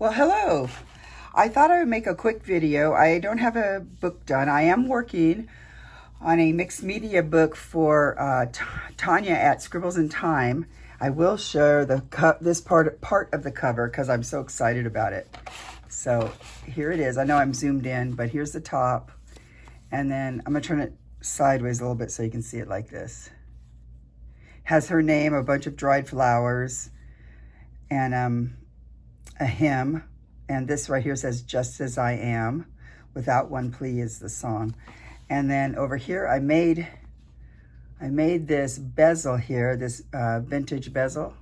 Well, hello. I thought I would make a quick video. I don't have a book done. I am working on a mixed media book for Tanya at Scribbles in Time. I will share this part of the cover because I'm so excited about it. So here it is. I know I'm zoomed in, but here's the top. And then I'm going to turn it sideways a little bit so you can see it like this. Has her name, a bunch of dried flowers, and a hymn, and this right here says just as I am, without one plea is the song. And then over here I made this bezel here, this vintage bezel.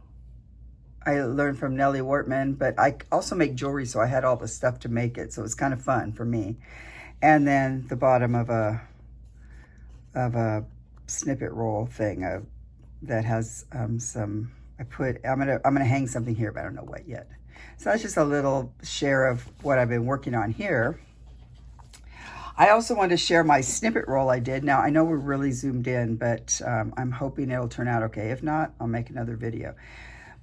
I learned from Nellie Wortman, but I also make jewelry, so I had all the stuff to make it, so it's kind of fun for me. And then the bottom of a snippet roll thing that has some. I'm gonna hang something here, but I don't know what yet. So that's just a little share of what I've been working on here. I also want to share my snippet roll I did. Now I know we're really zoomed in, but I'm hoping it'll turn out okay. If not, I'll make another video.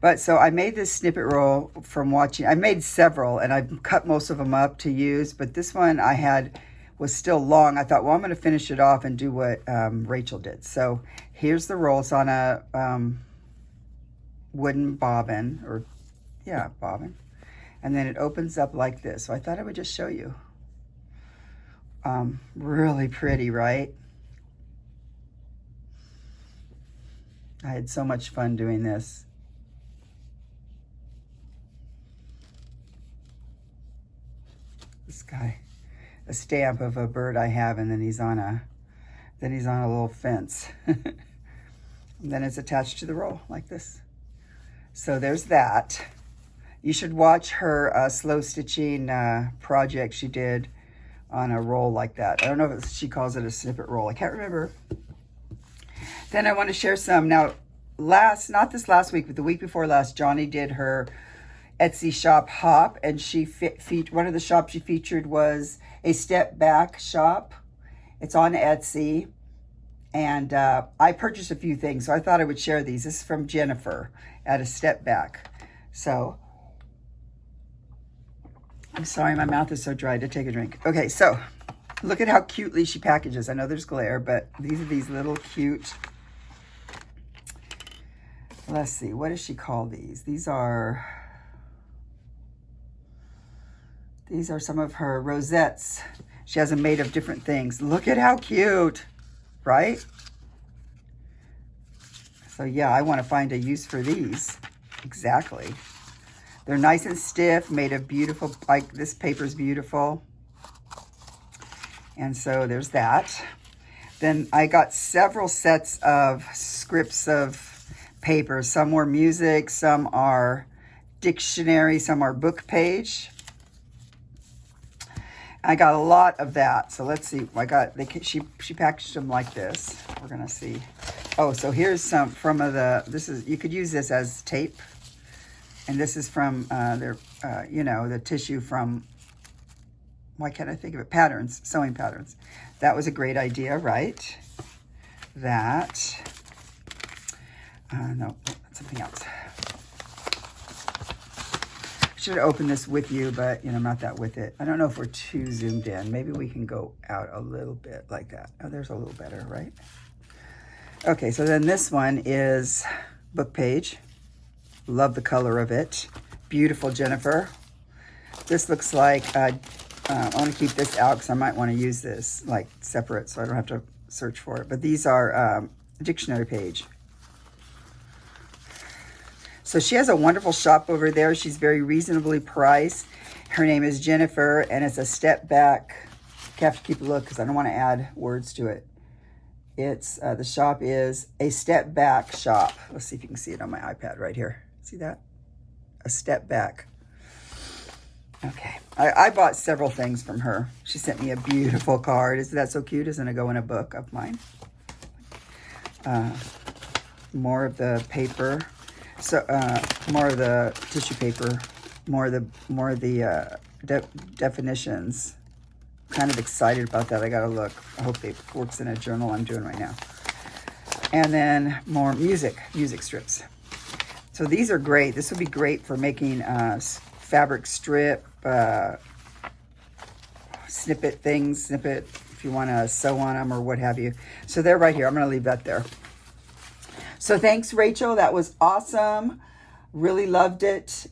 But so I made this snippet roll from watching. I made several and I've cut most of them up to use, but this one I had was still long. I thought, well, I'm going to finish it off and do what Rachel did. So here's the roll. It's on a wooden bobbin, or yeah, bobbin. And then it opens up like this. So I thought I would just show you. Really pretty, right? I had so much fun doing this. This guy, a stamp of a bird I have, and then he's on a little fence. And then it's attached to the roll like this. So there's that. You should watch her slow stitching project she did on a roll like that. I don't know if she calls it a snippet roll. I can't remember. Then I want to share some. Now, not this last week, but the week before last, Johnny did her Etsy shop hop, and one of the shops she featured was a step back shop. It's on Etsy. And I purchased a few things, so I thought I would share these. This is from Jennifer at A Step Back. So, I'm sorry, my mouth is so dry to take a drink. Okay, so look at how cutely she packages. I know there's glare, but these are these little cute, let's see, what does she call these? These are some of her rosettes. She has them made of different things. Look at how cute. Right? So yeah, I want to find a use for these. Exactly. They're nice and stiff, made of beautiful, like this paper's beautiful. And so there's that. Then I got several sets of scripts of paper. Some were music, some are dictionary, some are book page. I got a lot of that. So let's see. She packaged them like this. We're gonna see. Oh, so here's some from you could use this as tape. And this is from the tissue from, why can't I think of it? Patterns, sewing patterns. That was a great idea, right? That, no, that's something else. Should have opened this with you, but I'm not that with it. I don't know if we're too zoomed in. Maybe we can go out a little bit like that. Oh, there's a little better, right? Okay, so then this one is book page. Love the color of it. Beautiful, Jennifer. This looks like, I want to keep this out because I might want to use this like separate so I don't have to search for it. But these are a dictionary page. So she has a wonderful shop over there. She's very reasonably priced. Her name is Jennifer, and it's a step back. I have to keep a look because I don't want to add words to it. It's the shop is A Step Back Shop. Let's see if you can see it on my iPad right here. See that? A Step Back. Okay. I bought several things from her. She sent me a beautiful card. Isn't that so cute? Isn't it go in a book of mine? More of the paper. So more of the tissue paper, more of the definitions. Kind of excited about that. I gotta look. I hope it works in a journal I'm doing right now. And then more music strips. So these are great. This would be great for making fabric strip, snippet things, snippet if you want to sew on them or what have you. So they're right here. I'm going to leave that there. So thanks, Rachel. That was awesome. Really loved it.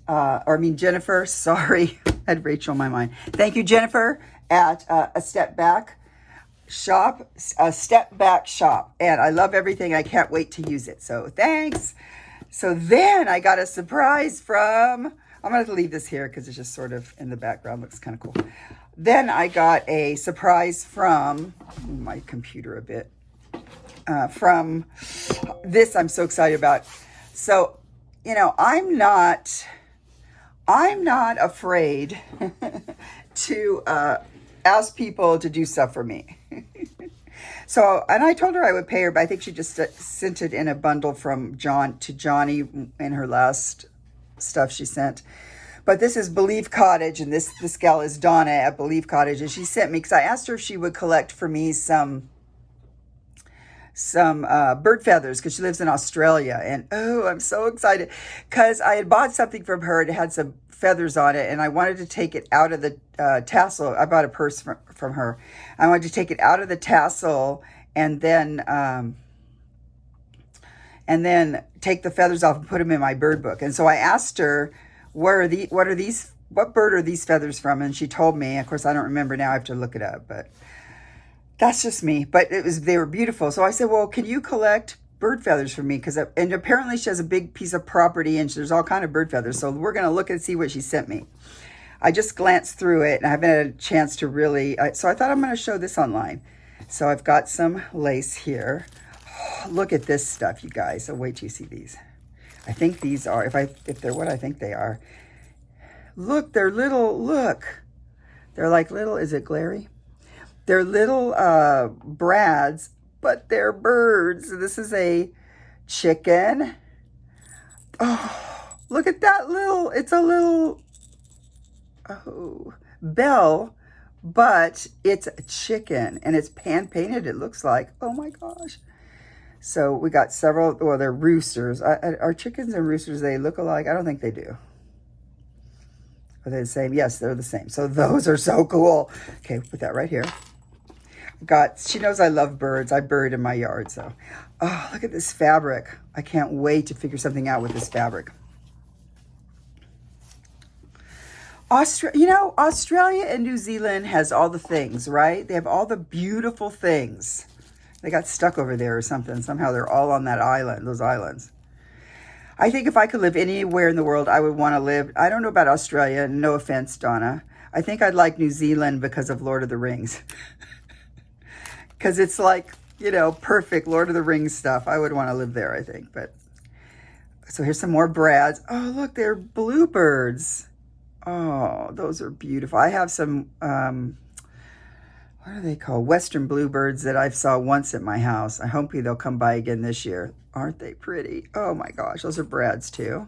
Jennifer, sorry. I had Rachel in my mind. Thank you, Jennifer, at astepbackShop. And I love everything. I can't wait to use it. So thanks. So then I got a surprise from, I'm going to leave this here because it's just sort of in the background. Looks kind of cool. Then I got a surprise from my computer a bit. From this, I'm so excited about. So, you know, I'm not afraid to ask people to do stuff for me. So, and I told her I would pay her, but I think she just sent it in a bundle from Johnny in her last stuff she sent. But this is Believe Cottage, and this gal is Donna at Believe Cottage, and she sent me, because I asked her if she would collect for me some bird feathers, because she lives in Australia. And oh, I'm so excited, because I had bought something from her. It had some feathers on it, and I wanted to take it out of the tassel. I bought a purse from her. I wanted to take it out of the tassel and then take the feathers off and put them in my bird book. And so I asked her, what bird are these feathers from? And she told me. Of course, I don't remember now. I have to look it up, but that's just me. But they were beautiful. So I said, well, can you collect bird feathers for me? And apparently she has a big piece of property and there's all kind of bird feathers. So we're going to look and see what she sent me. I just glanced through it and I haven't had a chance to really, so I thought I'm going to show this online. So I've got some lace here. Oh, look at this stuff, you guys. So wait till you see these. I think these are, if they're what I think they are. Look, they're little, look. They're like little, is it glary? They're little brads, but they're birds. This is a chicken. Oh, look at that little, it's a little, bell, but it's a chicken and it's hand painted, it looks like. Oh my gosh. So we got several, well, they're roosters. Are chickens and roosters, they look alike? I don't think they do. Are they the same? Yes, they're the same. So those are so cool. Okay, put that right here. She knows I love birds. I bird in my yard, so. Oh, look at this fabric. I can't wait to figure something out with this fabric. Australia and New Zealand has all the things, right? They have all the beautiful things. They got stuck over there or something. Somehow they're all on that island, those islands. I think if I could live anywhere in the world, I would want to live. I don't know about Australia. No offense, Donna. I think I'd like New Zealand because of Lord of the Rings. Because it's like, perfect Lord of the Rings stuff. I would want to live there, I think. But so here's some more brads. Oh, look, they're bluebirds. Oh, those are beautiful. I have some, what are they called? Western bluebirds that I saw once at my house. I hope they'll come by again this year. Aren't they pretty? Oh my gosh, those are brads too.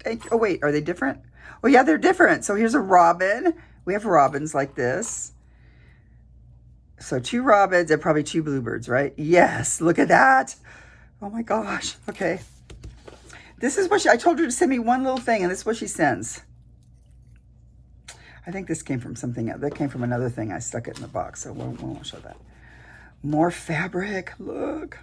Thank you. Oh wait, are they different? Oh yeah, they're different. So here's a robin. We have robins like this. So 2 robins and probably 2 bluebirds, right? Yes, look at that. Oh my gosh, okay. This is what I told her to send me one little thing, and this is what she sends. I think this came from something else. That came from another thing. I stuck it in the box, so we won't show that. More fabric, look.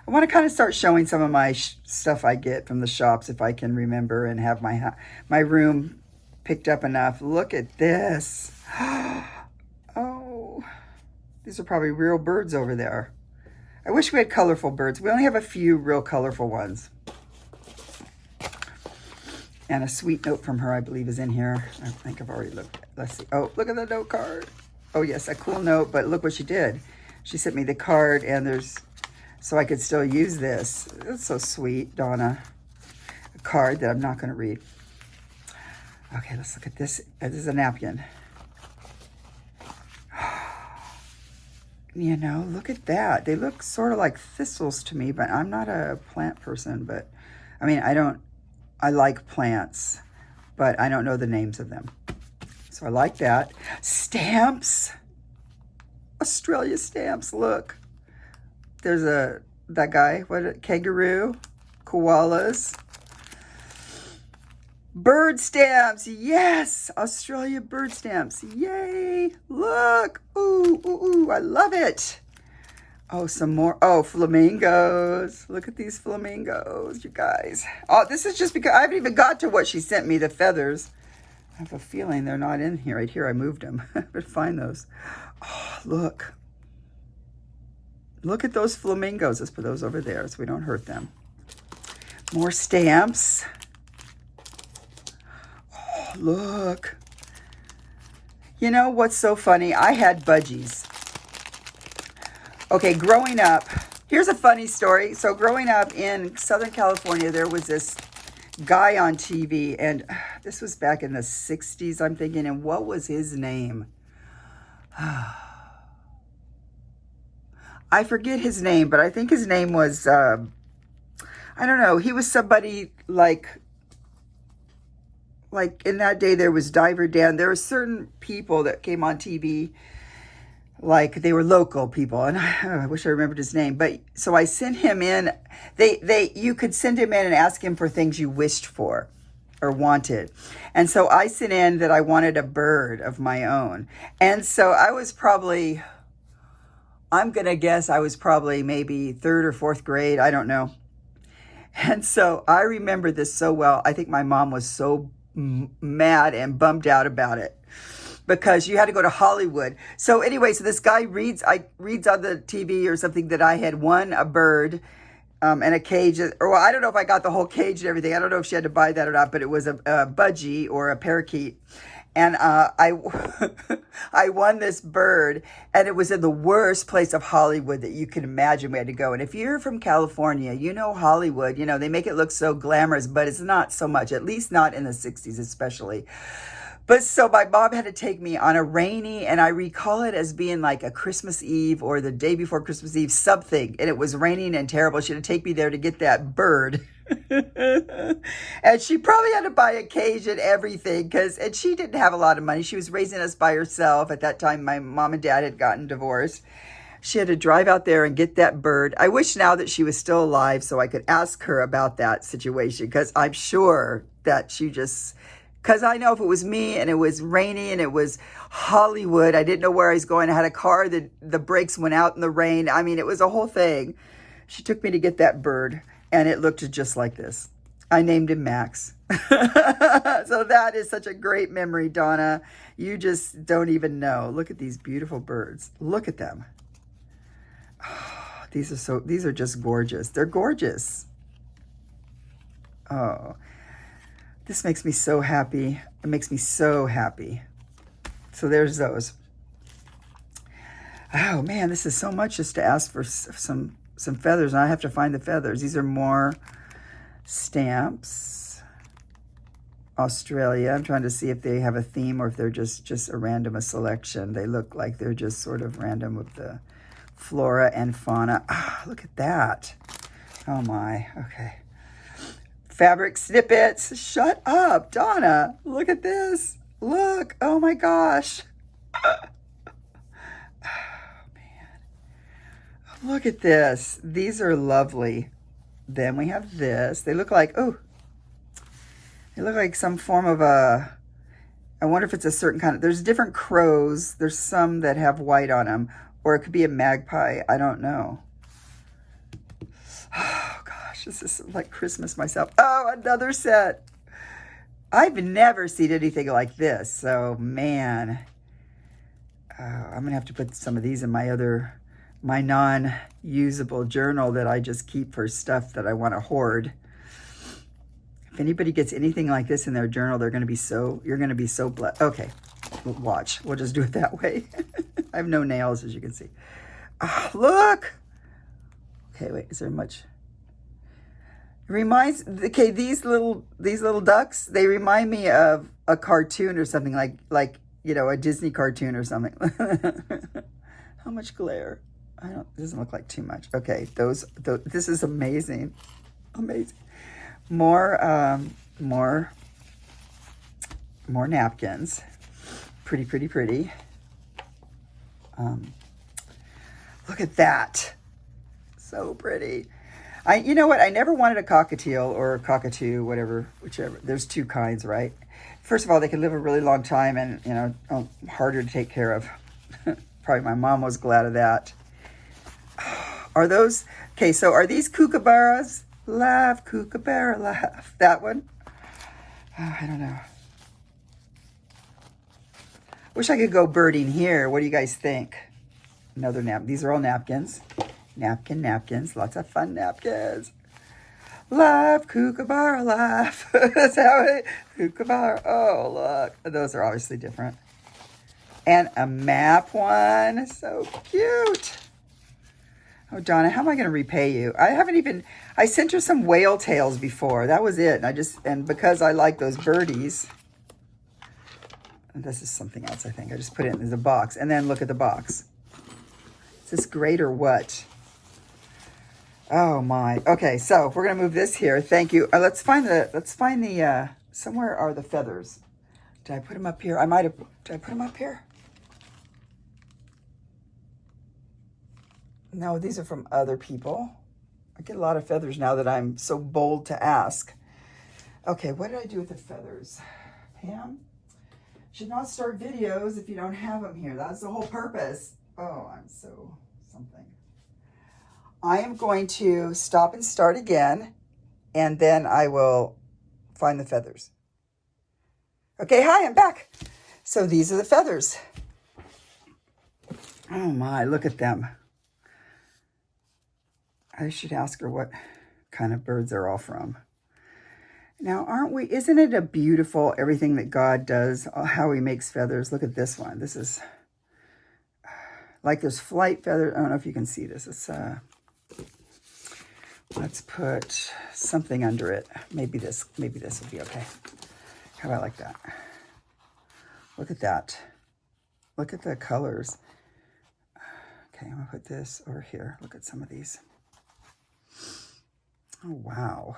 I want to kind of start showing some of my stuff I get from the shops if I can remember and have my room picked up enough. Look at this. Oh, these are probably real birds over there. I wish we had colorful birds. We only have a few real colorful ones. And a sweet note from her, I believe, is in here. I think I've already looked. Let's see. Oh, look at the note card. Oh, yes, a cool note. But look what she did. She sent me the card, and so I could still use this. That's so sweet, Donna. A card that I'm not going to read. Okay, let's look at this. This is a napkin. Look at that. They look sort of like thistles to me, but I'm not a plant person. But, I mean, I like plants, but I don't know the names of them. So I like that. Stamps. Australia stamps, look. There's that guy, kangaroo, koalas. Bird stamps. Yes. Australia bird stamps. Yay. Look. Ooh, ooh, ooh. I love it. Oh, some more. Oh, flamingos. Look at these flamingos, you guys. Oh, this is just because I haven't even got to what she sent me, the feathers. I have a feeling they're not in here. Right here, I moved them. But find those. Oh, look. Look at those flamingos. Let's put those over there so we don't hurt them. More stamps. Oh, look. You know what's so funny? I had budgies. Okay, growing up, here's a funny story. So growing up in Southern California, there was this guy on TV, and this was back in the 60s, I'm thinking, and what was his name? I forget his name, but I think his name was, I don't know, he was somebody like in that day there was Diver Dan. There were certain people that came on TV, like they were local people, and I wish I remembered his name. But so I sent him in. You could send him in and ask him for things you wished for or wanted. And so I sent in that I wanted a bird of my own. And so I was probably, I'm going to guess I was probably maybe third or fourth grade. I don't know. And so I remember this so well. I think my mom was so mad and bummed out about it, because you had to go to Hollywood. So anyway, so this guy reads on the TV or something that I had won a bird and a cage. Or well, I don't know if I got the whole cage and everything. I don't know if she had to buy that or not, but it was a budgie or a parakeet. And I won this bird, and it was in the worst place of Hollywood that you can imagine we had to go. And if you're from California, you know Hollywood, you know, they make it look so glamorous, but it's not so much, at least not in the 60s especially. But so my mom had to take me on a rainy, and I recall it as being like a Christmas Eve or the day before Christmas Eve, something. And it was raining and terrible. She had to take me there to get that bird. And she probably had to buy a cage and everything, and she didn't have a lot of money. She was raising us by herself. At that time, my mom and dad had gotten divorced. She had to drive out there and get that bird. I wish now that she was still alive so I could ask her about that situation, because I'm sure that she just... Because I know if it was me and it was rainy and it was Hollywood, I didn't know where I was going. I had a car that the brakes went out in the rain. I mean, it was a whole thing. She took me to get that bird, and it looked just like this. I named him Max. So that is such a great memory, Donna. You just don't even know. Look at these beautiful birds. Look at them. Oh, these are just gorgeous. They're gorgeous. Oh. This makes me so happy. It makes me so happy. So there's those. Oh man, this is so much just to ask for some feathers, and I have to find the feathers. These are more stamps. Australia. I'm trying to see if they have a theme or if they're just a random selection. They look like they're just sort of random with the flora and fauna. Ah, look at that. Oh my. Okay. Fabric snippets. Shut up, Donna. Look at this. Look. Oh my gosh. Oh man. Look at this. These are lovely. Then we have this. They look like, oh, they look like some form of a, I wonder if it's a certain kind of, there's different crows. There's some that have white on them, or it could be a magpie. I don't know. Oh gosh, this is like Christmas myself. Oh, another set. I've never seen anything like this. So man, I'm gonna have to put some of these in my non-usable journal that I just keep for stuff that I want to hoard. If anybody gets anything like this in their journal, you're gonna be so blessed. Okay, we'll watch. We'll just do it that way. I have no nails, as you can see. Oh, look. Okay, wait, is there much? It reminds, okay, these little ducks, they remind me of a cartoon or something like, you know, a Disney cartoon or something. How much glare? It doesn't look like too much. Okay, this is amazing. Amazing. More napkins. Pretty, pretty, pretty. Look at that. So pretty. You know what? I never wanted a cockatiel or a cockatoo, whatever, whichever. There's two kinds, right? First of all, they can live a really long time and, you know, harder to take care of. Probably my mom was glad of that. Are those, okay, so are these kookaburras? Laugh, kookaburra, laugh. That one? Oh, I don't know. Wish I could go birding here. What do you guys think? Another nap. These are all napkins. Napkins. Lots of fun napkins. Laugh, kookaburra, laugh. That's how it, kookaburra. Oh, look. Those are obviously different. And a map one. So cute. Oh, Donna, how am I going to repay you? I sent her some whale tails before. That was it. And because I like those birdies, this is something else, I think. I just put it in the box. And then look at the box. Is this great or what? Oh my. Okay, so we're going to move this here. Thank you. Let's find the, somewhere are the feathers. Did I put them up here? Did I put them up here? No, these are from other people. I get a lot of feathers now that I'm so bold to ask. Okay, what did I do with the feathers? Pam? Should not start videos if you don't have them here. That's the whole purpose. Oh, I'm so something. I am going to stop and start again, and then I will find the feathers. Okay, hi, I'm back. So these are the feathers. Oh my, look at them. I should ask her what kind of birds they're all from. Now, isn't it a beautiful, everything that God does, how he makes feathers? Look at this one. This is like there's flight feathers. I don't know if you can see this. It's, let's put something under it. Maybe this will be okay. How about like that? Look at that. Look at the colors. Okay, I'm gonna put this over here. Look at some of these. Oh, wow.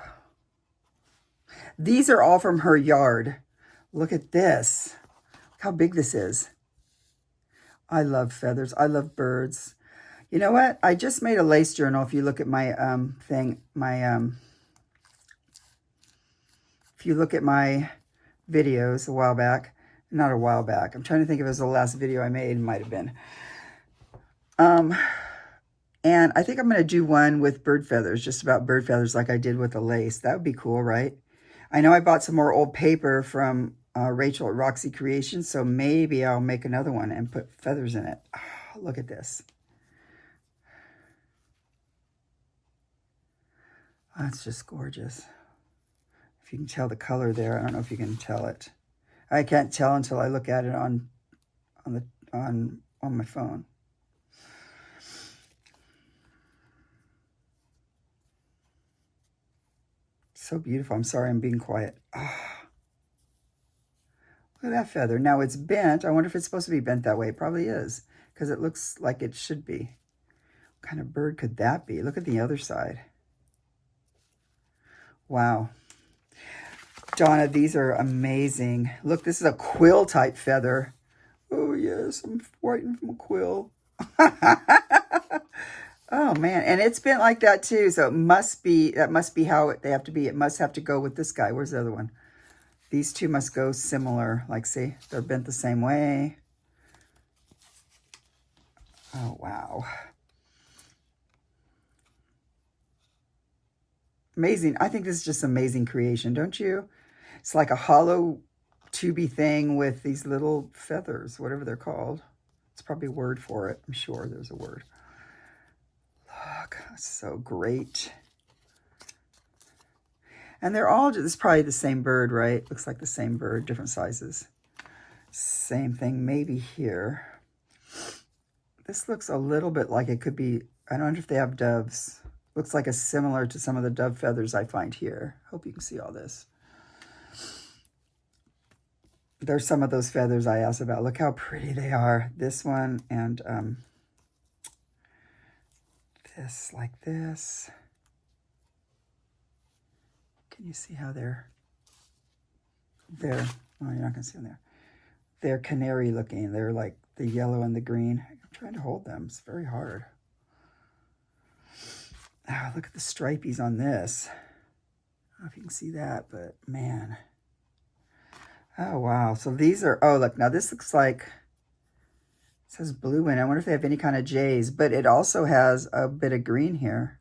These are all from her yard. Look at this. Look how big this is. I love feathers. I love birds. You know what? I just made a lace journal. If you look at my if you look at my videos a while back, not a while back. I'm trying to think if it was the last video I made. It might have been. And I think I'm going to do one with bird feathers, just about bird feathers like I did with the lace. That would be cool, right? I know I bought some more old paper from Rachel at Roxy Creations, so maybe I'll make another one and put feathers in it. Oh, look at this. That's just gorgeous. If you can tell the color there, I don't know if you can tell it. I can't tell until I look at it on my phone. So beautiful. I'm sorry I'm being quiet. Oh, look at that feather. Now it's bent. I wonder if it's supposed to be bent that way. It probably is, because it looks like it should be. What kind of bird could that be? Look at the other side. Wow. Donna, these are amazing. Look, this is a quill type feather. Oh yes, I'm writing from a quill. Oh man, and it's been like that too, so that must be how they have to be. It must have to go with this guy. Where's the other one? These two must go similar. Like, see, they're bent the same way. Oh wow. Amazing. I think this is just amazing creation, don't you? It's like a hollow tubey thing with these little feathers, whatever they're called. It's probably a word for it. I'm sure there's a word. Look, so great. And they're all just, it's probably the same bird, right? Looks like the same bird, different sizes. Same thing, maybe here. This looks a little bit like it could be, I don't know if they have doves. Looks like it's similar to some of the dove feathers I find here. Hope you can see all this. There's some of those feathers I asked about. Look how pretty they are. This one and this, like this. Can you see how they're, oh, you're not gonna see them there. They're canary looking. They're like the yellow and the green. I'm trying to hold them. It's very hard. Oh, look at the stripies on this. I don't know if you can see that, but man. Oh, wow. So these are, oh, look, now this looks like, it says blue in it. I wonder if they have any kind of J's, but it also has a bit of green here.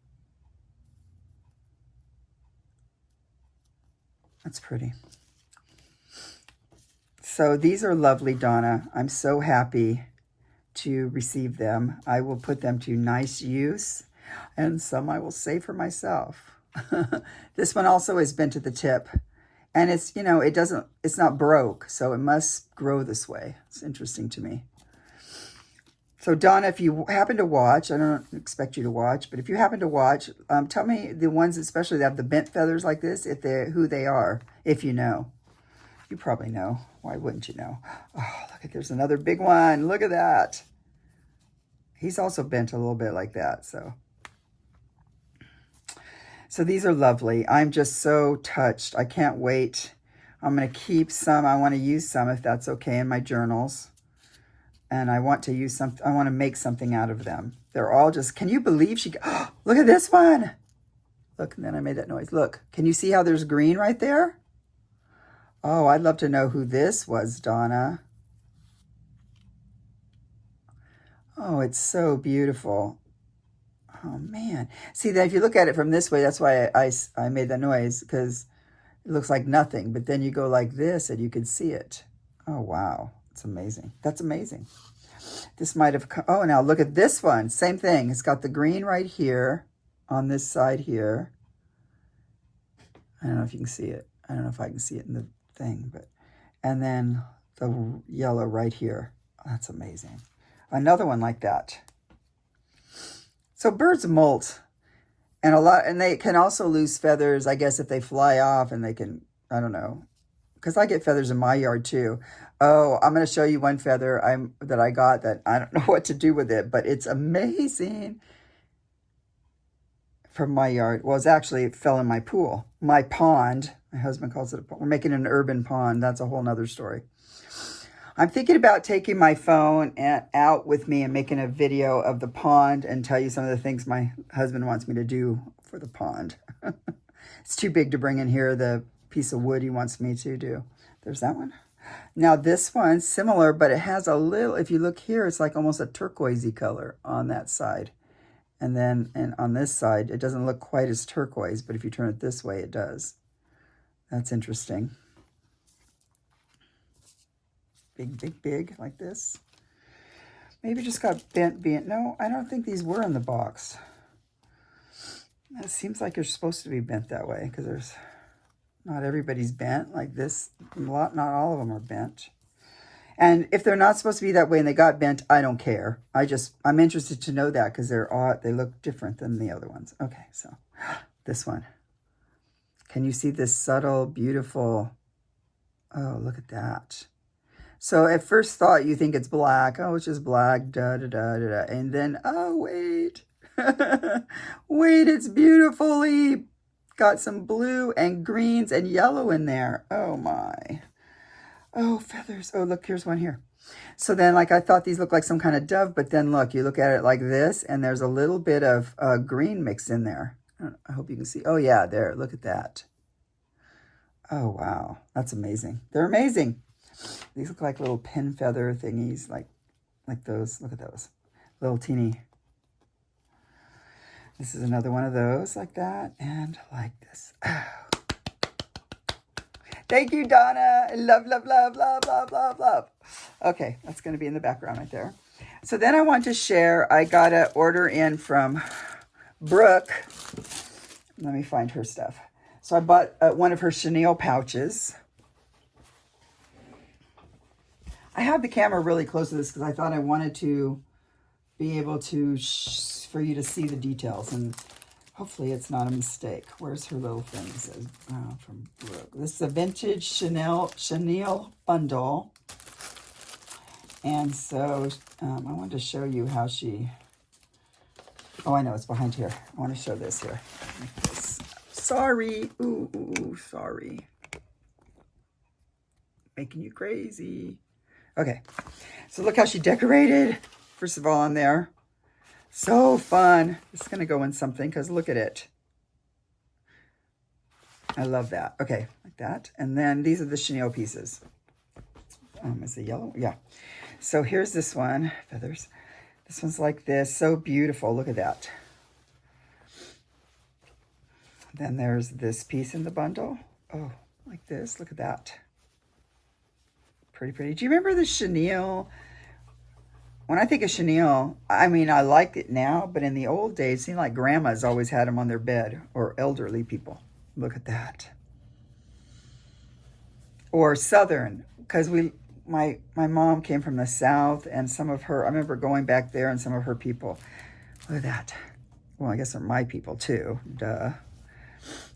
That's pretty. So these are lovely, Donna. I'm so happy to receive them. I will put them to nice use, and some I will save for myself. This one also is bent at the tip, and it's, you know, it's not broke, so it must grow this way. It's interesting to me. So Donna, if you happen to watch, I don't expect you to watch, but if you happen to watch, tell me the ones especially that have the bent feathers like this, who they are, if you know. You probably know. Why wouldn't you know? Oh, look at, there's another big one. Look at that. He's also bent a little bit like that, so these are lovely. I'm just so touched. I can't wait. I'm going to keep some. I want to use some, if that's okay, in my journals. And I want to use some. I want to make something out of them. They're all just, can you believe she, oh, look at this one. Look, and then I made that noise. Look, can you see how there's green right there? Oh, I'd love to know who this was, Donna. Oh, it's so beautiful. Oh, man. See, that if you look at it from this way, that's why I made that noise, because it looks like nothing. But then you go like this, and you can see it. Oh, wow. It's amazing. That's amazing. This might have come. Oh, now look at this one. Same thing. It's got the green right here on this side here. I don't know if you can see it. I don't know if I can see it in the thing, but, and then the yellow right here. That's amazing. Another one like that. So birds molt, and they can also lose feathers, I guess, if they fly off, and they can, I don't know, because I get feathers in my yard too. Oh, I'm going to show you one feather that I got that I don't know what to do with it, but it's amazing. From my yard. Well, it fell in my pool. My pond. My husband calls it a pond. We're making an urban pond. That's a whole nother story. I'm thinking about taking my phone out with me and making a video of the pond and tell you some of the things my husband wants me to do for the pond. It's too big to bring in here, the piece of wood he wants me to do. There's that one. Now this one's similar, but it has a little, if you look here, it's like almost a turquoisey color on that side. And then on this side, it doesn't look quite as turquoise, but if you turn it this way, it does. That's interesting. Big, big, big, like this. Maybe just got bent. No, I don't think these were in the box. It seems like you're supposed to be bent that way, because not everybody's bent like this. Not all of them are bent. And if they're not supposed to be that way and they got bent, I don't care. I'm interested to know that, because they look different than the other ones. Okay, so this one. Can you see this subtle, beautiful, oh, look at that. So at first thought, you think it's black. Oh, it's just black, da-da-da-da-da. And then, oh, wait. Wait, it's beautifully got some blue and greens and yellow in there. Oh, my. Oh, feathers. Oh, look, here's one here. So then, like, I thought these looked like some kind of dove, but then look, you look at it like this, and there's a little bit of green mixed in there. I hope you can see. Oh, yeah, there. Look at that. Oh, wow. That's amazing. They're amazing. These look like little pin feather thingies, like those. Look at those. Little teeny. This is another one of those, like that, and like this. Oh. Thank you, Donna. Love, love, love, love, love, love, love. Okay, that's going to be in the background right there. So then I want to share, I got an order in from Brooke. Let me find her stuff. So I bought one of her chenille pouches. I have the camera really close to this because I thought I wanted to be able to, for you to see the details, and hopefully it's not a mistake. Where's her little thing? It says, from Brooke. This is a vintage chenille bundle. And so I wanted to show you how she, oh, I know, it's behind here. I want to show this here. Like this. Sorry. Ooh, sorry. Making you crazy. Okay, so look how she decorated, first of all, on there. So fun. It's going to go in something because look at it. I love that. Okay, like that. And then these are the chenille pieces. Is it yellow? Yeah. So here's this one. Feathers. This one's like this. So beautiful. Look at that. Then there's this piece in the bundle. Oh, like this. Look at that. Pretty, pretty. Do you remember the chenille? When I think of chenille, I mean, I like it now, but in the old days, it seemed like grandmas always had them on their bed, or elderly people. Look at that. Or Southern, because my mom came from the South, and some of her, I remember going back there and some of her people. Look at that. Well, I guess they're my people too. Duh.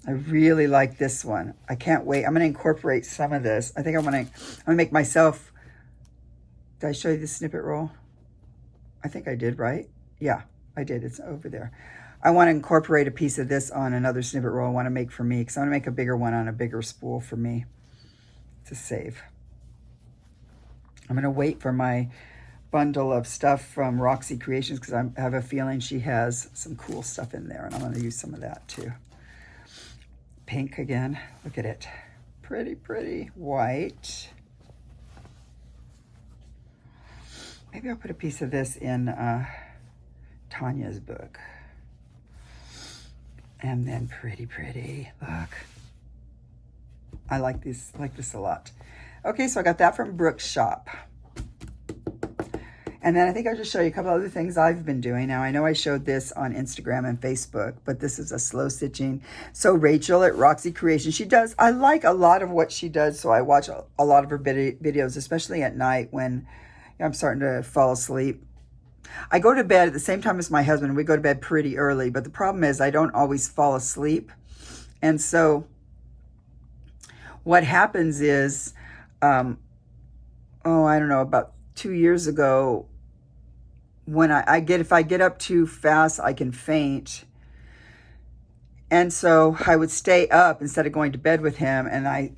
I really like this one. I can't wait. I'm going to incorporate some of this. I think I'm going to make myself. Did I show you the snippet roll? I think I did, right? Yeah, I did. It's over there. I want to incorporate a piece of this on another snippet roll I want to make for me, because I want to make a bigger one on a bigger spool for me to save. I'm going to wait for my bundle of stuff from Roxy Creations, because I have a feeling she has some cool stuff in there, and I'm going to use some of that too. Pink again. Look at it. Pretty, pretty. White. Maybe I'll put a piece of this in Tanya's book. And then pretty, pretty. Look. I like this a lot. Okay, so I got that from Brooks Shop. And then I think I'll just show you a couple other things I've been doing. Now, I know I showed this on Instagram and Facebook, but this is a slow stitching. So Rachel at Roxy Creations, she does, I like a lot of what she does, so I watch a lot of her videos, especially at night when I'm starting to fall asleep. I go to bed at the same time as my husband. We go to bed pretty early, but the problem is I don't always fall asleep. And so what happens is, I don't know, about 2 years ago, when if I get up too fast, I can faint. And so I would stay up instead of going to bed with him. And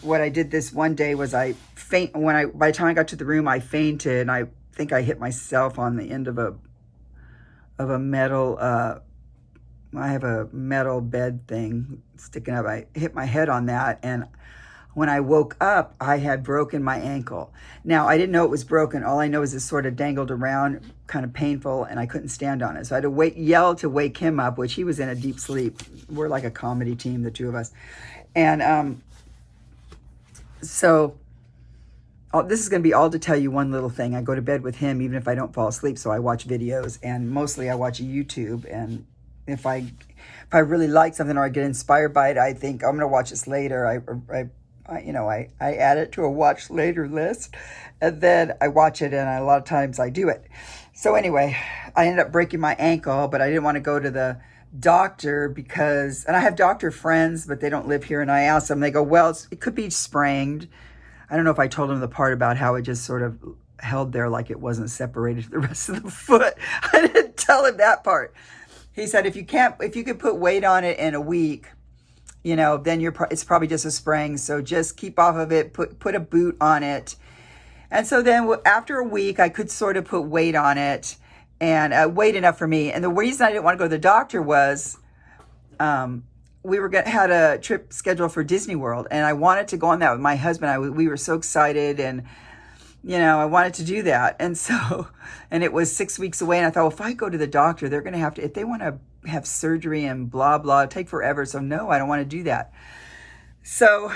what I did this one day was by the time I got to the room, I fainted. And I think I hit myself on the end of a metal, I have a metal bed thing sticking up. I hit my head on that, and when I woke up, I had broken my ankle. Now, I didn't know it was broken. All I know is it sort of dangled around, kind of painful, and I couldn't stand on it. So I had to yell to wake him up, which he was in a deep sleep. We're like a comedy team, the two of us. And so this is going to be all to tell you one little thing. I go to bed with him even if I don't fall asleep, so I watch videos, and mostly I watch YouTube. And if I really like something or I get inspired by it, I think I'm going to watch this later. I add it to a watch later list, and then I watch it, and a lot of times I do it. So anyway, I ended up breaking my ankle, but I didn't want to go to the doctor and I have doctor friends, but they don't live here. And I asked them, they go, well, it could be sprained. I don't know if I told them the part about how it just sort of held there like it wasn't separated to the rest of the foot. I didn't tell him that part. He said, if you could put weight on it in a week, then it's probably just a sprain. So just keep off of it, put a boot on it. And so then after a week, I could sort of put weight on it, and weight enough for me. And the reason I didn't want to go to the doctor was we had a trip scheduled for Disney World, and I wanted to go on that with my husband. We were so excited, and I wanted to do that. And so, and it was 6 weeks away, and I thought, well, if I go to the doctor, they're going to have to, if they want to have surgery and blah, blah, it'd take forever. So no, I don't want to do that. So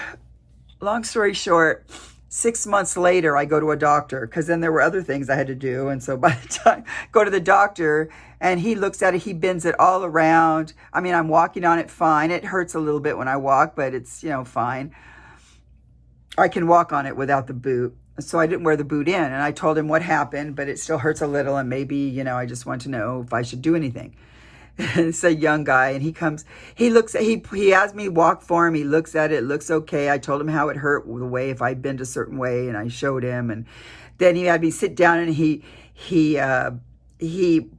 long story short, 6 months later, I go to a doctor, because then there were other things I had to do. And so by the time I go to the doctor and he looks at it, he bends it all around. I mean, I'm walking on it fine. It hurts a little bit when I walk, but it's, fine. I can walk on it without the boot. So I didn't wear the boot in, and I told him what happened, but it still hurts a little. And maybe, I just want to know if I should do anything. It's a young guy, and he has me walk for him. He looks at it, looks okay. I told him how it hurt, the way if I bend a certain way, and I showed him. And then he had me sit down, and he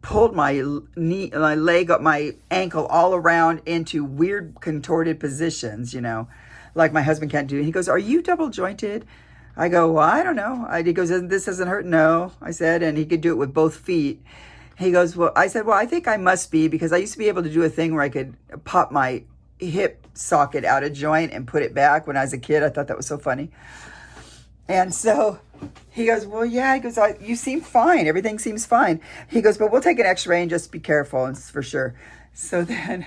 pulled my knee, my leg up, my ankle all around into weird contorted positions, like my husband can't do. He goes, "Are you double jointed?" I go, "Well, I don't know." He goes, "This doesn't hurt." "No," I said, and he could do it with both feet. he goes, well, I said, well, I think I must be, because I used to be able to do a thing where I could pop my hip socket out of joint and put it back when I was a kid. I thought that was so funny. And so he goes, well, yeah. He goes, you seem fine. Everything seems fine. He goes, but we'll take an x-ray and just be careful, and for sure. So then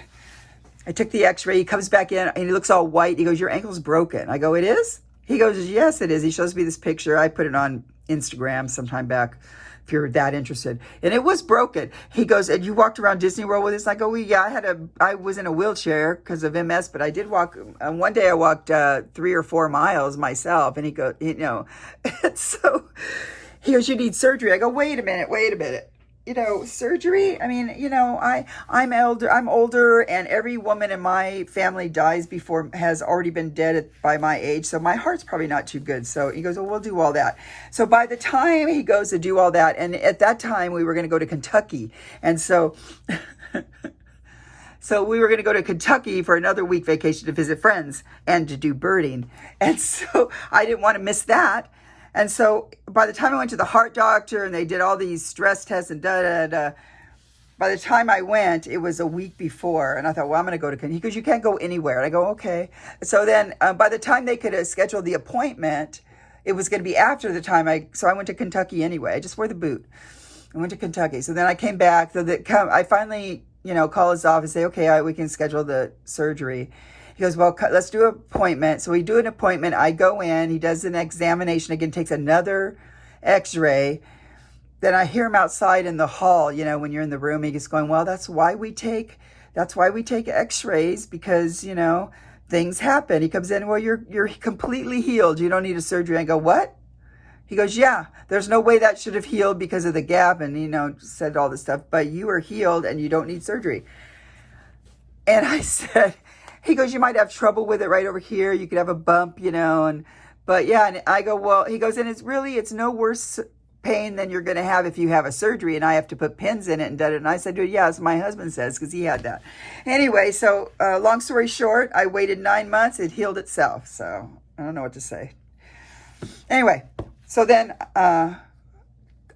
I took the x-ray. He comes back in and he looks all white. He goes, your ankle's broken. I go, it is? He goes, yes, it is. He shows me this picture. I put it on Instagram sometime back, if you're that interested. And it was broken. He goes, and you walked around Disney World with this? And I go, well, yeah, I was in a wheelchair because of MS, but I did walk. One day I walked 3 or 4 miles myself. And he goes, you know, and so he goes, you need surgery. I go, wait a minute. You know, surgery? I mean, you know, I'm older, and every woman in my family has already been dead by my age. So my heart's probably not too good. So he goes, well, we'll do all that. So by the time he goes to do all that, and at that time we were going to go to Kentucky. And so, so we were going to go to Kentucky for another week vacation to visit friends and to do birding. And so I didn't want to miss that. And so by the time I went to the heart doctor and they did all these stress tests and by the time I went, it was a week before. And I thought, well, I'm going to go to Kentucky. He goes, you can't go anywhere. And I go, okay. So then by the time they could schedule the appointment, it was going to be after the time so I went to Kentucky anyway. I just wore the boot. I went to Kentucky. So then I came back. So I finally, you know, call his office, say, okay, we can schedule the surgery. He goes, well, let's do an appointment. So we do an appointment. I go in. He does an examination again, takes another x-ray. Then I hear him outside in the hall, you know, when you're in the room. He's going, well, that's why we take x-rays, because, you know, things happen. He comes in, well, you're completely healed. You don't need a surgery. I go, what? He goes, yeah, there's no way that should have healed because of the gap, and, you know, said all this stuff. But you are healed and you don't need surgery. And I said... He goes, you might have trouble with it right over here. You could have a bump, you know, but yeah. And I go, well, he goes, and it's no worse pain than you're going to have if you have a surgery and I have to put pins in it and And I said, dude, yeah, as my husband says, because he had that. Anyway, so long story short, I waited 9 months. It healed itself. So I don't know what to say. Anyway, so then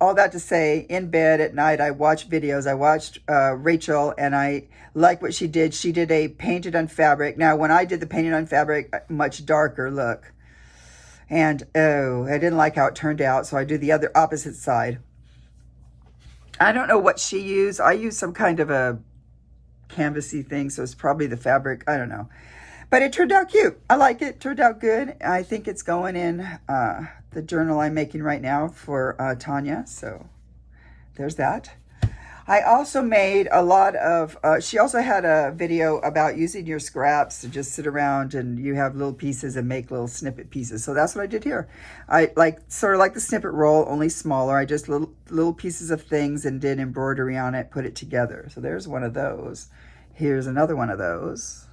all that to say, in bed at night, I watched videos. I watched Rachel, and I like what she did. She did a painted on fabric. Now, when I did the painted on fabric, much darker look. And, oh, I didn't like how it turned out, so I do the other opposite side. I don't know what she used. I used some kind of a canvasy thing, so it's probably the fabric. I don't know. But it turned out cute. I like it. It turned out good. I think it's going in the journal I'm making right now for Tanya. So there's that. I also made a lot of, she also had a video about using your scraps to just sit around and you have little pieces and make little snippet pieces. So that's what I did here. I sort of like the snippet roll, only smaller. I just little pieces of things and did embroidery on it, put it together. So there's one of those. Here's another one of those.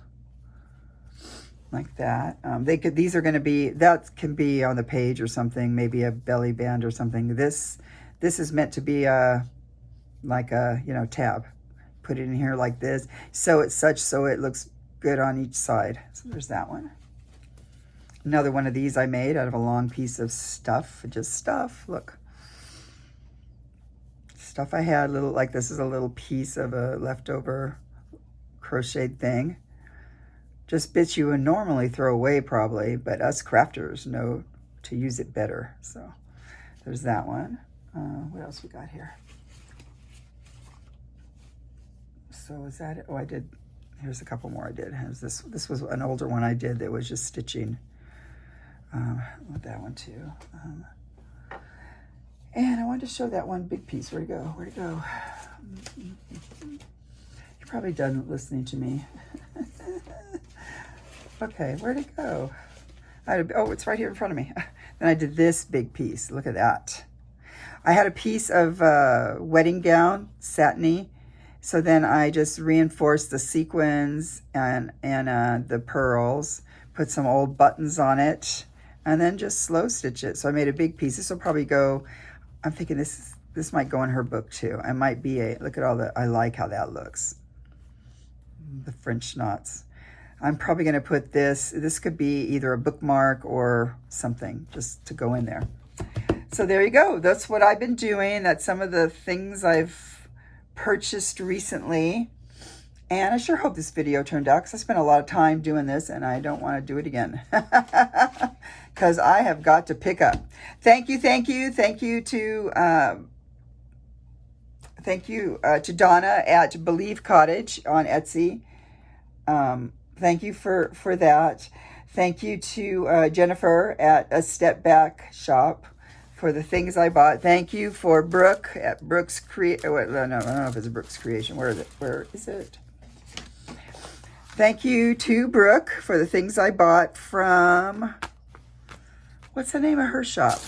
Like that. These are going to be, that can be on the page or something, maybe a belly band or something. This is meant to be like a, you know, tab. Put it in here like this. So it's so it looks good on each side. So there's that one. Another one of these I made out of a long piece of stuff, just stuff. Look. Stuff I had, like this is a little piece of a leftover crocheted thing. Just bits you would normally throw away probably, but us crafters know to use it better. So there's that one. What else we got here? So is that it? Oh, I did. Here's a couple more I did. This was an older one I did that was just stitching. With that one too. And I wanted to show that one big piece. Where'd it go? Where'd it go? You're probably done listening to me. Okay, where'd it go? Oh, it's right here in front of me. Then I did this big piece. Look at that. I had a piece of wedding gown, satiny. So then I just reinforced the sequins and the pearls, put some old buttons on it, and then just slow stitch it. So I made a big piece. This will probably go, I'm thinking this might go in her book too. It might be look at all I like how that looks. The French knots. I'm probably going to put this could be either a bookmark or something just to go in there. So there you go. That's what I've been doing. That's some of the things I've purchased recently. And I sure hope this video turned out, because I spent a lot of time doing this and I don't want to do it again. Because I have got to pick up. Thank you to Donna at Believe Cottage on Etsy. Thank you for that. Thank you to Jennifer at astepbackShop for the things I bought. Thank you for Brooke at Brooks Create. Oh, no, I don't know if it's a Brooks Creation. Where is it? Where is it? Thank you to Brooke for the things I bought from, what's the name of her shop?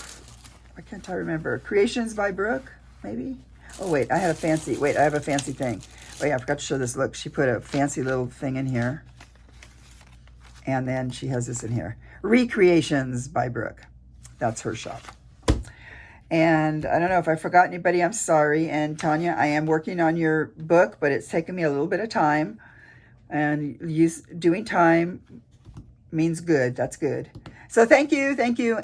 Why can't I remember? Creations by Brooke, maybe? Oh, wait, I have a fancy thing. Oh, yeah, I forgot to show this. Look, she put a fancy little thing in here. And then she has this in here. Recreations by Brooke. That's her shop. And I don't know if I forgot anybody, I'm sorry. And Tanya, I am working on your book, but it's taken me a little bit of time. And doing time means good. That's good. So thank you.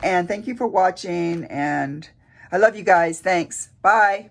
And thank you for watching. And I love you guys. Thanks. Bye.